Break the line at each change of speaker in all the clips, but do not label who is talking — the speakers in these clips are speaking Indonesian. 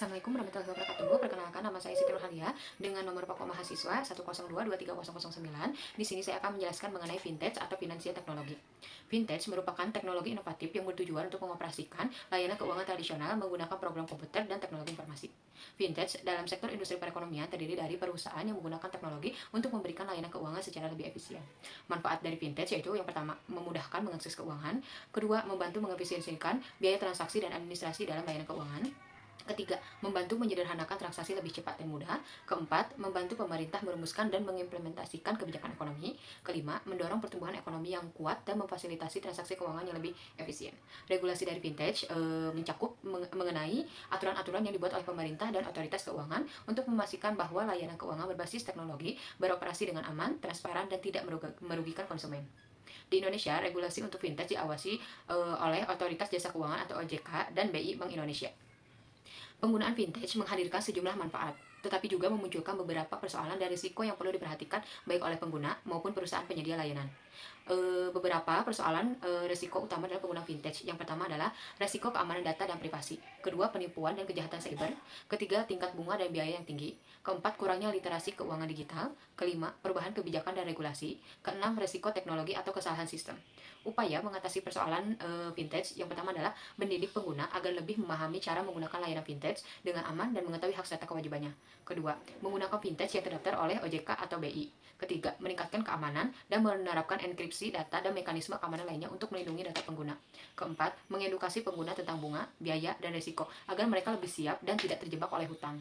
Assalamualaikum warahmatullahi wabarakatuh. Perkenalkan, nama saya Siti Nurhalia dengan nomor pokok mahasiswa 102230009. Di sini saya akan menjelaskan mengenai vintage atau finansial teknologi. Vintage merupakan teknologi inovatif yang bertujuan untuk mengoperasikan layanan keuangan tradisional menggunakan program komputer dan teknologi informasi. Vintage dalam sektor industri perekonomian terdiri dari perusahaan yang menggunakan teknologi untuk memberikan layanan keuangan secara lebih efisien. Manfaat dari vintage yaitu yang pertama, memudahkan mengakses keuangan. Kedua, membantu mengefisiensikan biaya transaksi dan administrasi dalam layanan keuangan. Ketiga, membantu menyederhanakan transaksi lebih cepat dan mudah. Keempat, membantu pemerintah merumuskan dan mengimplementasikan kebijakan ekonomi. Kelima, mendorong pertumbuhan ekonomi yang kuat dan memfasilitasi transaksi keuangan yang lebih efisien. Regulasi dari vintage mencakup mengenai aturan-aturan yang dibuat oleh pemerintah dan otoritas keuangan untuk memastikan bahwa layanan keuangan berbasis teknologi beroperasi dengan aman, transparan, dan tidak merugikan konsumen. Di Indonesia, regulasi untuk vintage diawasi oleh Otoritas Jasa Keuangan atau OJK dan BI Bank Indonesia. Penggunaan vintage menghadirkan sejumlah manfaat, tetapi juga memunculkan beberapa persoalan dan risiko yang perlu diperhatikan baik oleh pengguna maupun perusahaan penyedia layanan. Beberapa persoalan risiko utama dalam penggunaan vintage. Yang pertama adalah risiko keamanan data dan privasi. Kedua, penipuan dan kejahatan cyber. Ketiga, tingkat bunga dan biaya yang tinggi. Keempat, kurangnya literasi keuangan digital. Kelima, perubahan kebijakan dan regulasi. Keenam, risiko teknologi atau kesalahan sistem. Upaya mengatasi persoalan vintage yang pertama adalah mendidik pengguna agar lebih memahami cara menggunakan layanan vintage dengan aman dan mengetahui hak serta kewajibannya. Kedua, menggunakan vintage yang terdaftar oleh OJK atau BI. Ketiga, meningkatkan keamanan dan menerapkan enkripsi data dan mekanisme keamanan lainnya untuk melindungi data pengguna. Keempat, mengedukasi pengguna tentang bunga, biaya, dan risiko agar mereka lebih siap dan tidak terjebak oleh hutang.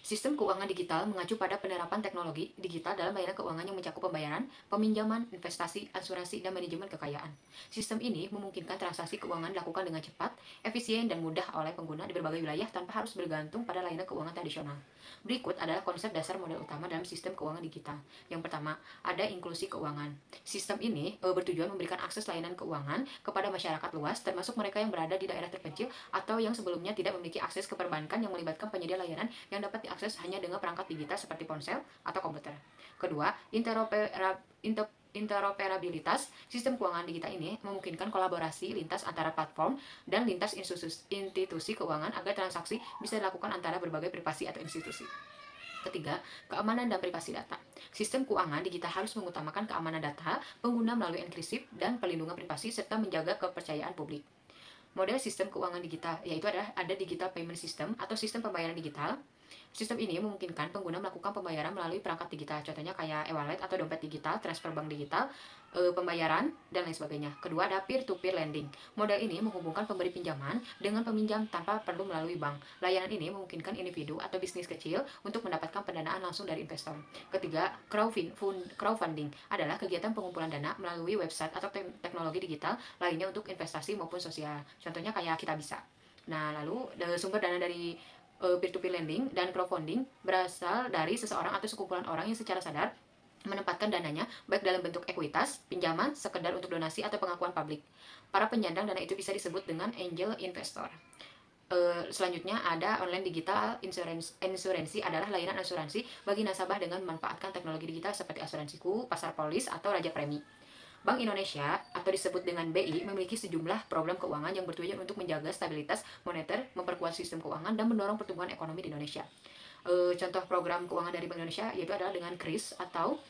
Sistem keuangan digital mengacu pada penerapan teknologi digital dalam layanan keuangan yang mencakup pembayaran, peminjaman, investasi, asuransi, dan manajemen kekayaan. Sistem ini memungkinkan transaksi keuangan dilakukan dengan cepat, efisien, dan mudah oleh pengguna di berbagai wilayah tanpa harus bergantung pada layanan keuangan tradisional. Berikut adalah konsep dasar model utama dalam sistem keuangan digital. Yang pertama, ada inklusi keuangan. Sistem ini bertujuan memberikan akses layanan keuangan kepada masyarakat luas, termasuk mereka yang berada di daerah terpencil atau yang sebelumnya tidak memiliki akses ke perbankan yang melibatkan penyedia layanan yang dapat diakses hanya dengan perangkat digital seperti ponsel atau komputer. Kedua, interoperabilitas. Sistem keuangan digital ini memungkinkan kolaborasi lintas antara platform dan lintas institusi keuangan agar transaksi bisa dilakukan antara berbagai privasi atau institusi. Ketiga, keamanan dan privasi data. Sistem keuangan digital harus mengutamakan keamanan data pengguna melalui enkripsi dan perlindungan privasi serta menjaga kepercayaan publik. Model sistem keuangan digital yaitu ada digital payment system atau sistem pembayaran digital. Sistem ini memungkinkan pengguna melakukan pembayaran melalui perangkat digital, contohnya kayak e-wallet atau dompet digital, transfer bank digital, pembayaran, dan lain sebagainya. Kedua, ada peer-to-peer lending. Model ini menghubungkan pemberi pinjaman dengan peminjam tanpa perlu melalui bank. Layanan ini memungkinkan individu atau bisnis kecil untuk mendapatkan pendanaan langsung dari investor. Ketiga, crowdfunding adalah kegiatan pengumpulan dana melalui website atau teknologi digital lainnya untuk investasi maupun sosial. Contohnya kayak Kita Bisa. Nah, lalu sumber dana dari peer-to-peer lending dan crowdfunding berasal dari seseorang atau sekumpulan orang yang secara sadar menempatkan dananya baik dalam bentuk ekuitas, pinjaman, sekedar untuk donasi atau pengakuan publik. Para penyandang dana itu bisa disebut dengan angel investor. Selanjutnya ada online digital insuransi adalah layanan asuransi bagi nasabah dengan memanfaatkan teknologi digital seperti asuransiku, pasar polis, atau raja premi. Bank Indonesia atau disebut dengan BI memiliki sejumlah program keuangan yang bertujuan untuk menjaga stabilitas moneter, memperkuat sistem keuangan, dan mendorong pertumbuhan ekonomi di Indonesia. Contoh program keuangan dari Bank Indonesia yaitu adalah dengan KRIS atau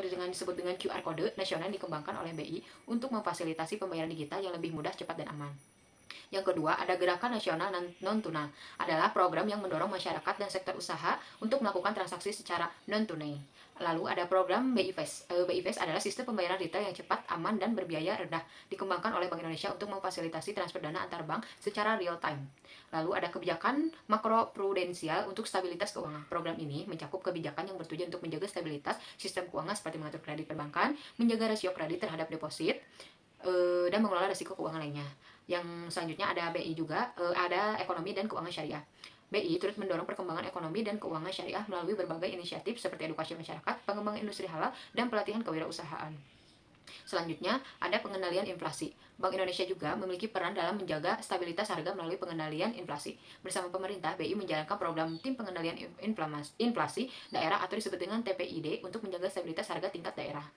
dengan disebut dengan QR Code nasional yang dikembangkan oleh BI untuk memfasilitasi pembayaran digital yang lebih mudah, cepat, dan aman. Yang kedua, ada Gerakan Nasional Non-Tunai, adalah program yang mendorong masyarakat dan sektor usaha untuk melakukan transaksi secara non-tunai. Lalu ada program BI Fast. BI Fast adalah sistem pembayaran retail yang cepat, aman, dan berbiaya rendah, dikembangkan oleh Bank Indonesia untuk memfasilitasi transfer dana antar bank secara real time. Lalu ada kebijakan makroprudensial untuk stabilitas keuangan. Program ini mencakup kebijakan yang bertujuan untuk menjaga stabilitas sistem keuangan seperti mengatur kredit perbankan, menjaga rasio kredit terhadap deposit, dan mengelola risiko keuangan lainnya. Yang selanjutnya ada BI juga, ada ekonomi dan keuangan syariah. BI turut mendorong perkembangan ekonomi dan keuangan syariah melalui berbagai inisiatif seperti edukasi masyarakat, pengembangan industri halal, dan pelatihan kewirausahaan. Selanjutnya, ada pengendalian inflasi. Bank Indonesia juga memiliki peran dalam menjaga stabilitas harga melalui pengendalian inflasi. Bersama pemerintah, BI menjalankan program Tim Pengendalian Inflasi Daerah atau disebut dengan TPID untuk menjaga stabilitas harga tingkat daerah.